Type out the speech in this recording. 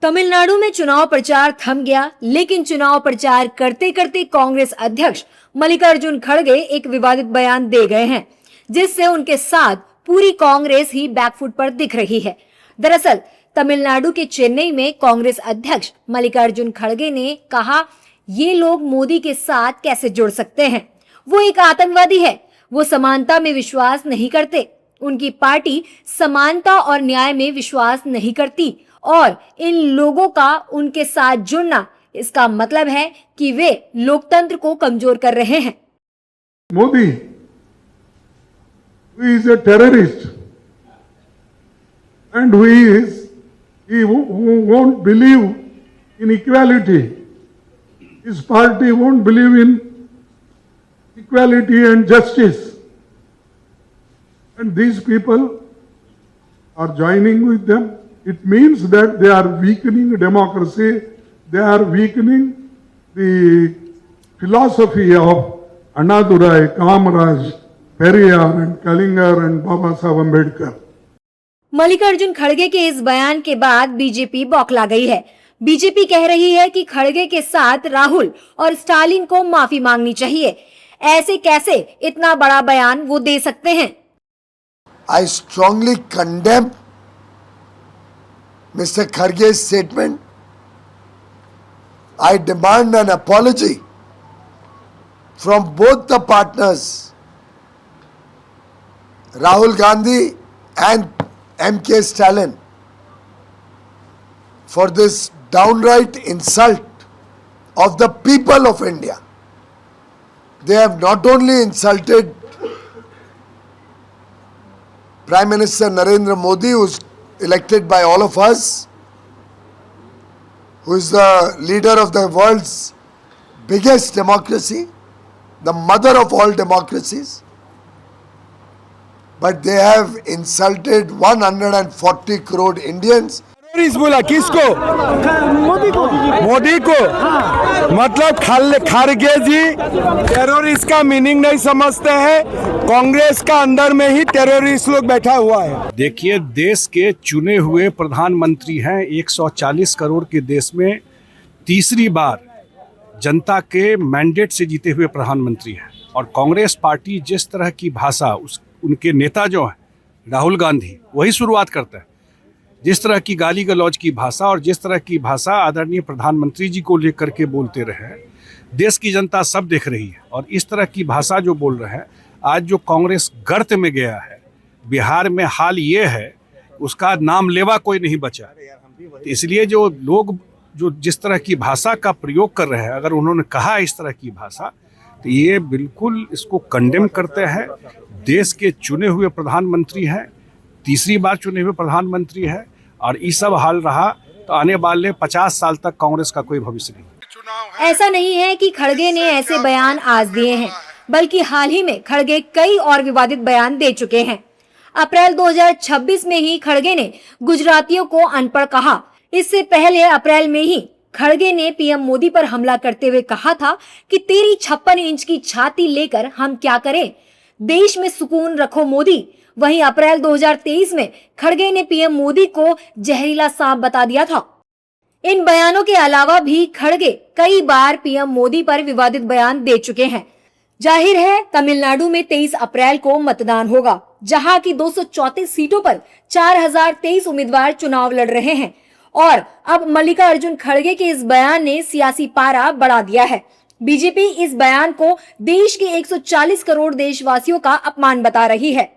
तमिलनाडु में चुनाव प्रचार थम गया, लेकिन चुनाव प्रचार करते करते कांग्रेस अध्यक्ष मल्लिकार्जुन खड़गे एक विवादित बयान दे गए हैं, जिससे उनके साथ पूरी कांग्रेस ही बैकफुट पर दिख रही है। दरअसल तमिलनाडु के चेन्नई में कांग्रेस अध्यक्ष मल्लिकार्जुन खड़गे ने कहा, ये लोग मोदी के साथ कैसे जुड़ सकते हैं? वो एक आतंकवादी है, वो समानता में विश्वास नहीं करते, उनकी पार्टी समानता और न्याय में विश्वास नहीं करती और इन लोगों का उनके साथ जुड़ना इसका मतलब है कि वे लोकतंत्र को कमजोर कर रहे हैं। Modi who is a terrorist and who won't believe in equality. His party won't believe in equality and justice. And these people are joining with them. It means that they are weakening democracy. They are weakening the philosophy of Annadurai, Kamaraj, Periyar and Kalingar and Baba Saheb Ambedkar. Mallikarjun खड़गे के इस बयान के बाद BJP बौखला गई है। BJP कह रही है कि खड़गे के साथ राहुल और स्टालिन को माफी मांगनी चाहिए। ऐसे कैसे इतना बड़ा बयान वो दे सकते हैं? I strongly condemn Mr. Kharge's statement. I demand an apology from both the partners, Rahul Gandhi and M.K. Stalin, for this downright insult of the people of India. They have not only insulted Prime Minister Narendra Modi, who is elected by all of us, who is the leader of the world's biggest democracy, the mother of all democracies, but they have insulted 140 crore Indians. Terrorist बोला किसको? मोदी को। मतलब खड़गे जी terrorist का meaning नहीं समझते हैं। कांग्रेस का अंदर में ही टेररिस्ट लोग बैठा हुआ है। देखिए, देश के चुने हुए प्रधानमंत्री हैं। 140 करोड़ के देश में तीसरी बार जनता के मैंडेट से जीते हुए प्रधानमंत्री हैं। और कांग्रेस पार्टी जिस तरह की भाषा उनके नेता जो हैं राहुल गांधी वही शुरुआत करते हैं, जिस तरह की गाली गलौज की भाषा और जिस तरह की भाषा आदरणीय प्रधानमंत्री जी को लेकर के बोलते रहे, देश की जनता सब देख रही है। और इस तरह की भाषा जो बोल रहे हैं, आज जो कांग्रेस गर्त में गया है, बिहार में हाल ये है उसका नाम लेवा कोई नहीं बचा। तो इसलिए जो लोग जो जिस तरह की भाषा का प्रयोग कर रहे हैं, अगर उन्होंने कहा इस तरह की भाषा, तो ये बिल्कुल इसको कंडेम करते हैं। देश के चुने हुए प्रधानमंत्री हैं, तीसरी बार चुने हुए प्रधानमंत्री हैं, और ये सब हाल रहा तो आने वाले 50 साल तक कांग्रेस का कोई भविष्य नहीं। ऐसा नहीं है कि खड़गे ने ऐसे बयान आज दिए हैं, बल्कि हाल ही में खड़गे कई और विवादित बयान दे चुके हैं। अप्रैल 2026 में ही खड़गे ने गुजरातियों को अनपढ़ कहा। इससे पहले अप्रैल में ही खड़गे ने पीएम मोदी पर हमला करते हुए कहा था कि तेरी 56 इंच की छाती लेकर हम क्या करें, देश में सुकून रखो मोदी। वहीं अप्रैल 2023 में खड़गे ने पीएम मोदी को जहरीला सांप बता दिया था। इन बयानों के अलावा भी खड़गे कई बार पीएम मोदी पर विवादित बयान दे चुके हैं। जाहिर है तमिलनाडु में 23 अप्रैल को मतदान होगा, जहां की 234 सीटों पर 4023 उम्मीदवार चुनाव लड़ रहे हैं। और अब मल्लिकार्जुन खड़गे के इस बयान ने सियासी पारा बढ़ा दिया है। बीजेपी इस बयान को देश के 140 करोड़ देशवासियों का अपमान बता रही है।